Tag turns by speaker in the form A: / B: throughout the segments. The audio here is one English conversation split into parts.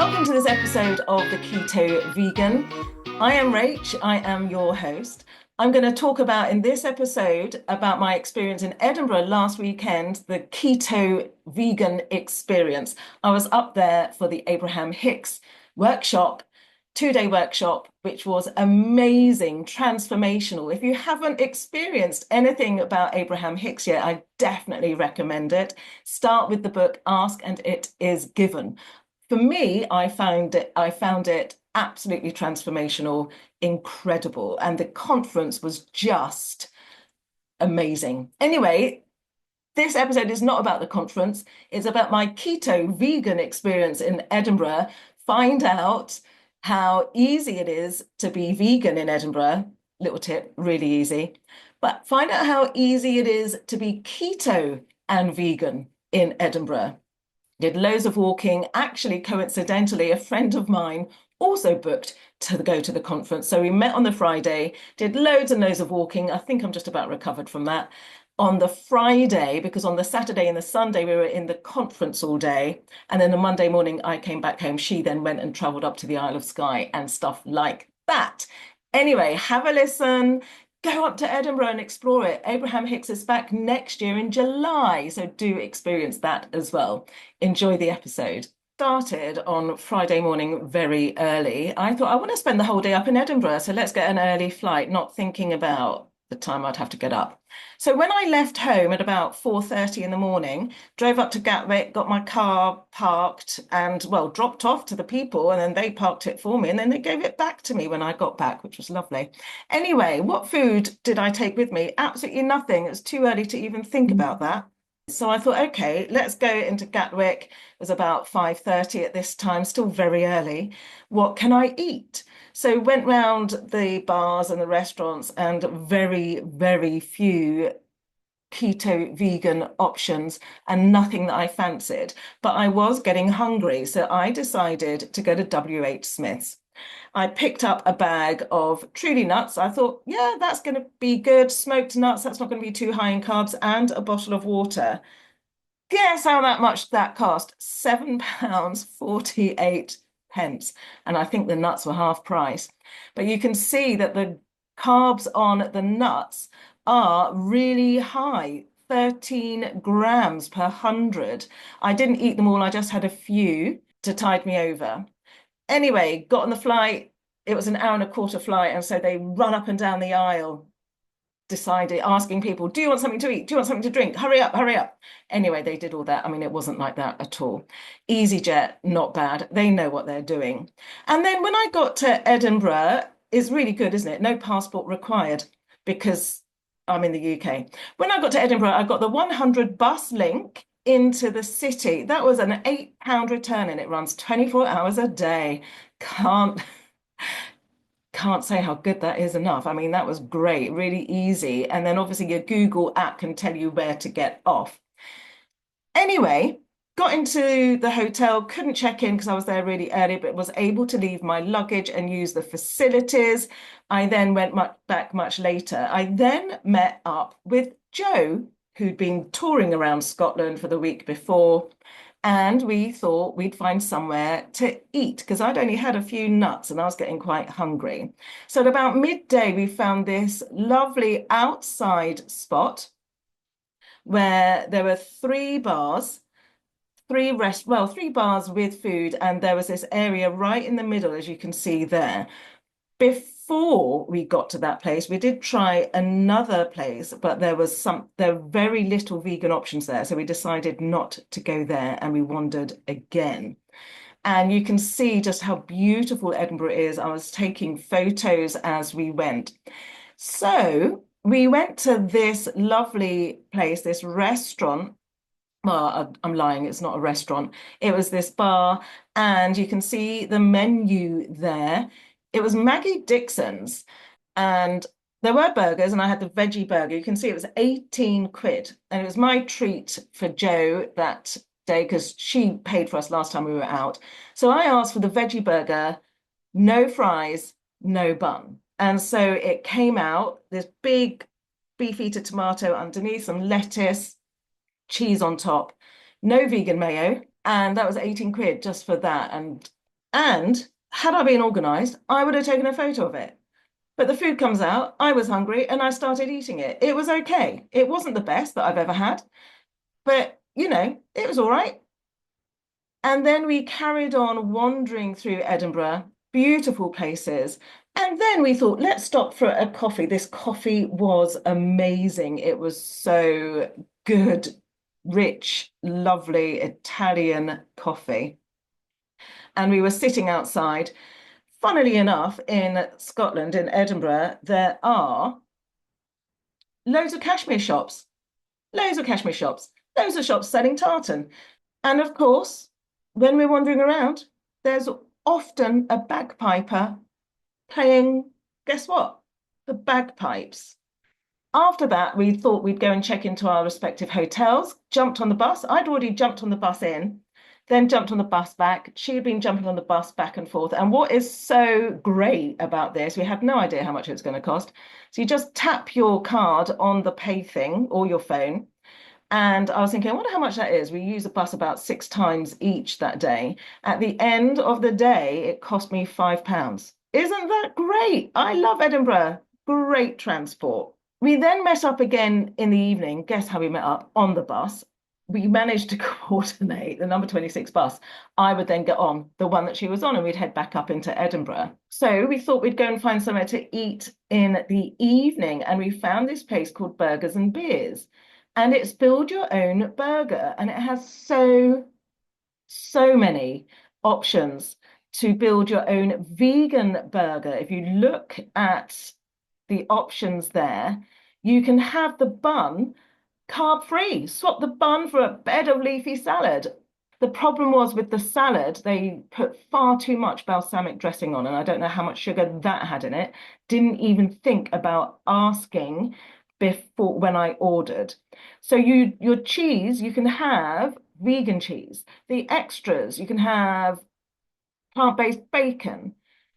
A: Welcome to this episode of the Keto Vegan. I am Rach, I am your host. I'm going to talk about in this episode about my experience in Edinburgh last weekend, the Keto Vegan experience. I was up there for the Abraham Hicks workshop, 2-day workshop, which was amazing, transformational. If you haven't experienced anything about Abraham Hicks yet, I definitely recommend it. Start with the book, Ask and It Is Given. For me, I found it absolutely transformational, incredible, and the conference was just amazing. Anyway, this episode is not about the conference, it's about my keto vegan experience in Edinburgh. Find out how easy it is to be vegan in Edinburgh. Little tip, really easy. But find out how easy it is to be keto and vegan in Edinburgh. Did loads of walking. Actually, coincidentally, a friend of mine also booked to go to the conference. So we met on the Friday, did loads and loads of walking. I think I'm just about recovered from that. On the Friday, because on the Saturday and the Sunday, we were in the conference all day. And then the Monday morning, I came back home. She then went and traveled up to the Isle of Skye and stuff like that. Anyway, have a listen. Go up to Edinburgh and explore it. Abraham Hicks is back next year in July, so do experience that as well. Enjoy the episode. Started on Friday morning very early. I thought I want to spend the whole day up in Edinburgh, so let's get an early flight, not thinking about the time I'd have to get up. So when I left home at about 4:30 in the morning, drove up to Gatwick, got my car parked and, well, dropped off to the people, and then they parked it for me, and then they gave it back to me when I got back, which was lovely. Anyway, what food did I take with me? Absolutely nothing. It was too early to even think about that. So I thought, okay, let's go into Gatwick. It was about 5:30 at this time, still very early. What can I eat? So went round the bars and the restaurants, and very, very few keto vegan options and nothing that I fancied. But I was getting hungry, so I decided to go to WHSmiths. I picked up a bag of truly nuts. I thought, yeah, that's going to be good. Smoked nuts, that's not going to be too high in carbs, and a bottle of water. Guess how much that cost? £7.48. And I think the nuts were half price. But you can see that the carbs on the nuts are really high, 13 grams per 100. I didn't eat them all, I just had a few to tide me over. Anyway, got on the flight. It was an hour and a quarter flight, and so they run up and down the aisle, decided, asking people, do you want something to eat? Do you want something to drink? Hurry up, hurry up. Anyway, they did all that. I mean, it wasn't like that at all. EasyJet, not bad. They know what they're doing. And then when I got to Edinburgh, it's really good, isn't it? No passport required because I'm in the UK. When I got to Edinburgh, I got the 100 bus link into the city. That was an £8 return, and it runs 24 hours a day. Can't say how good that is enough. I mean, that was great, really easy. And then obviously your Google app can tell you where to get off. Anyway, got into the hotel, couldn't check in because I was there really early, but was able to leave my luggage and use the facilities. I then went back much later. I then met up with Joe, who'd been touring around Scotland for the week before, and we thought we'd find somewhere to eat because I'd only had a few nuts and I was getting quite hungry. So at about midday, we found this lovely outside spot where there were three bars, three bars with food, and there was this area right in the middle, as you can see there. Before we got to that place, we did try another place, but there were very little vegan options there. So we decided not to go there, and we wandered again. And you can see just how beautiful Edinburgh is. I was taking photos as we went. So we went to this lovely place, this restaurant. Well, I'm lying, it's not a restaurant. It was this bar, and you can see the menu there. It was Maggie Dixon's, and there were burgers, and I had the veggie burger. You can see it was 18 quid, and it was my treat for Jo that day because she paid for us last time we were out. So I asked for the veggie burger, no fries, no bun. And so it came out, this big beefeater tomato underneath, some lettuce, cheese on top, no vegan mayo, and that was 18 quid just for that. And And had I been organized, I would have taken a photo of it. But the food comes out, I was hungry and I started eating it. It was okay. It wasn't the best that I've ever had, but it was all right. And then we carried on wandering through Edinburgh, beautiful places. And then we thought, let's stop for a coffee. This coffee was amazing. It was so good, rich, lovely Italian coffee. And we were sitting outside. Funnily enough, in Scotland, in Edinburgh, there are loads of cashmere shops, loads of cashmere shops, loads of shops selling tartan. And of course, when we're wandering around, there's often a bagpiper playing, guess what? The bagpipes. After that, we thought we'd go and check into our respective hotels, jumped on the bus. I'd already jumped on the bus in, then jumped on the bus back. She had been jumping on the bus back and forth. And what is so great about this, we had no idea how much it was going to cost. So you just tap your card on the pay thing or your phone. And I was thinking, I wonder how much that is. We use the bus about 6 times each that day. At the end of the day, it cost me £5. Isn't that great? I love Edinburgh. Great transport. We then met up again in the evening. Guess how we met up? On the bus. We managed to coordinate the number 26 bus. I would then get on the one that she was on and we'd head back up into Edinburgh. So we thought we'd go and find somewhere to eat in the evening. And we found this place called Burgers and Beers. And it's build your own burger. And it has so many options to build your own vegan burger. If you look at the options there, you can have the bun carb free. Swap the bun for a bed of leafy salad. The problem was with the salad, they put far too much balsamic dressing on, and I don't know how much sugar that had in it. Didn't even think about asking before when I ordered. So your cheese, you can have vegan cheese. The extras, you can have plant-based bacon.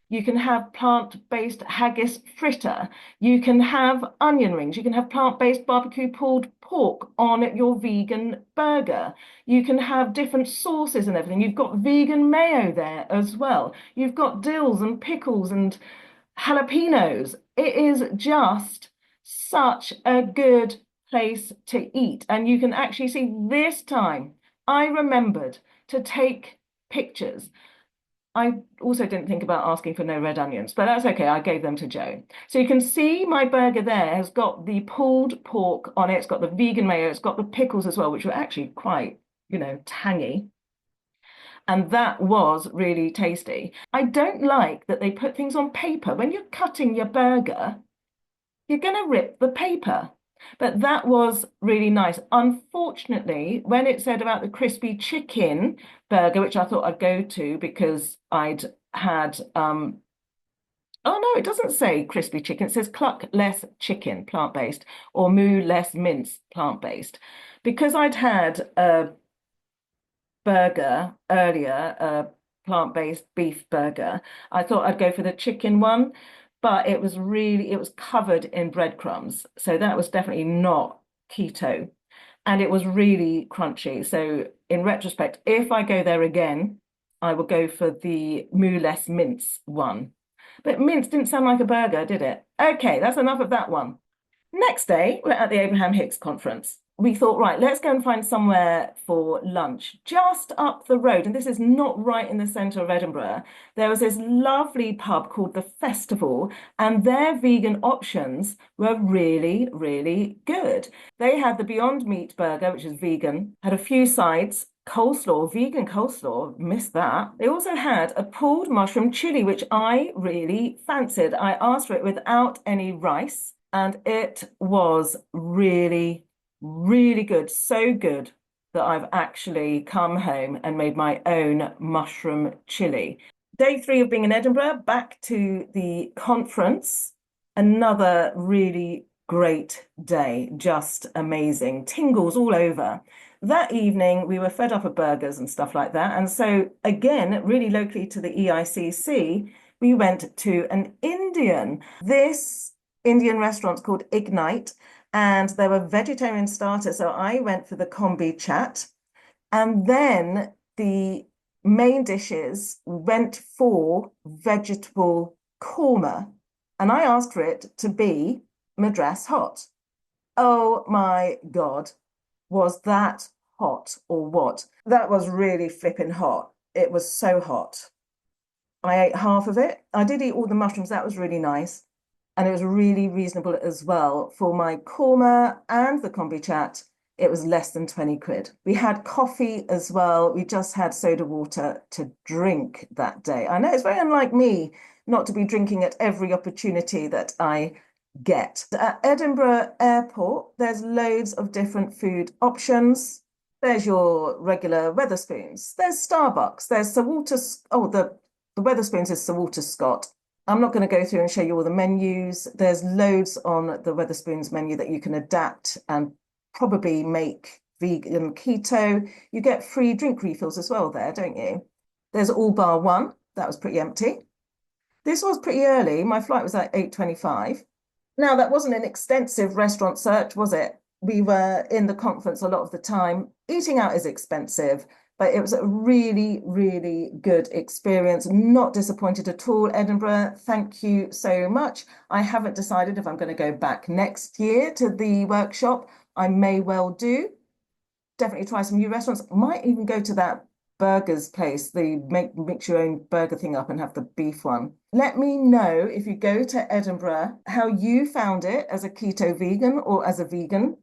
A: You can have plant-based haggis fritter. You can have onion rings. You can have plant-based barbecue pulled pork on your vegan burger. You can have different sauces and everything. You've got vegan mayo there as well. You've got dills and pickles and jalapenos. It is just such a good place to eat. And you can actually see this time I remembered to take pictures. I also didn't think about asking for no red onions, but that's okay. I gave them to Joe. So you can see my burger there has got the pulled pork on it. It's got the vegan mayo. It's got the pickles as well, which were actually quite, tangy. And that was really tasty. I don't like that they put things on paper. When you're cutting your burger, you're going to rip the paper. But that was really nice. Unfortunately, when it said about the crispy chicken burger, which I thought I'd go to because I'd had, oh no, it doesn't say crispy chicken. It says cluck less chicken, plant-based, or moo less mince, plant-based. Because I'd had a burger earlier, a plant-based beef burger, I thought I'd go for the chicken one, but it was covered in breadcrumbs. So that was definitely not keto. And it was really crunchy. So in retrospect, if I go there again, I will go for the moo less mince one. But mince didn't sound like a burger, did it? Okay, that's enough of that one. Next day, we're at the Abraham Hicks conference. We thought, right, let's go and find somewhere for lunch just up the road. And this is not right in the centre of Edinburgh. There was this lovely pub called The Festival, and their vegan options were really, really good. They had the Beyond Meat burger, which is vegan, had a few sides, coleslaw, vegan coleslaw, missed that. They also had a pulled mushroom chili, which I really fancied. I asked for it without any rice, and it was really, really good. So good that I've actually come home and made my own mushroom chili. Day 3 of being in Edinburgh, back to the conference. Another really great day, just amazing. Tingles all over. That evening, we were fed up of burgers and stuff like that. And so, again, really locally to the EICC, we went to an This Indian restaurant's called Ignite, and there were vegetarian starters. So I went for the combi chat, and then the main dishes went for vegetable korma, and I asked for it to be Madras-hot. Oh my God, was that hot or what? That was really flipping hot. It was so hot. I ate half of it. I did eat all the mushrooms. That was really nice. And it was really reasonable as well. For my korma and the combi chat, it was less than 20 quid. We had coffee as well. We just had soda water to drink that day. I know it's very unlike me not to be drinking at every opportunity that I get. At Edinburgh Airport, there's loads of different food options. There's your regular Wetherspoons. There's Starbucks. There's Sir Walter. Oh, the Wetherspoons is Sir Walter Scott. I'm not going to go through and show you all the menus. There's loads on the Wetherspoons menu that you can adapt and probably make vegan keto. You get free drink refills as well there, don't you? There's All Bar One. That was pretty empty. This was pretty early. My flight was at 8:25. Now, that wasn't an extensive restaurant search, was it? We were in the conference a lot of the time. Eating out is expensive, but it was a really, really good experience. Not disappointed at all, Edinburgh. Thank you so much. I haven't decided if I'm going to go back next year to the workshop. I may well do. Definitely try some new restaurants. Might even go to that burgers place, the mix your own burger thing up and have the beef one. Let me know if you go to Edinburgh, how you found it as a keto vegan or as a vegan.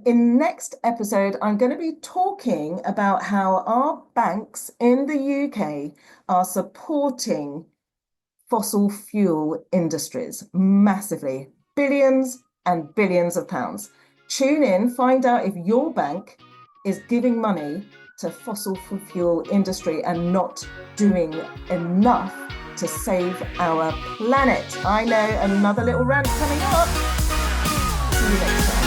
A: In next episode, I'm going to be talking about how our banks in the UK are supporting fossil fuel industries massively, billions and billions of pounds. Tune in, find out if your bank is giving money to fossil fuel industry and not doing enough to save our planet. I know, another little rant coming up. See you next time.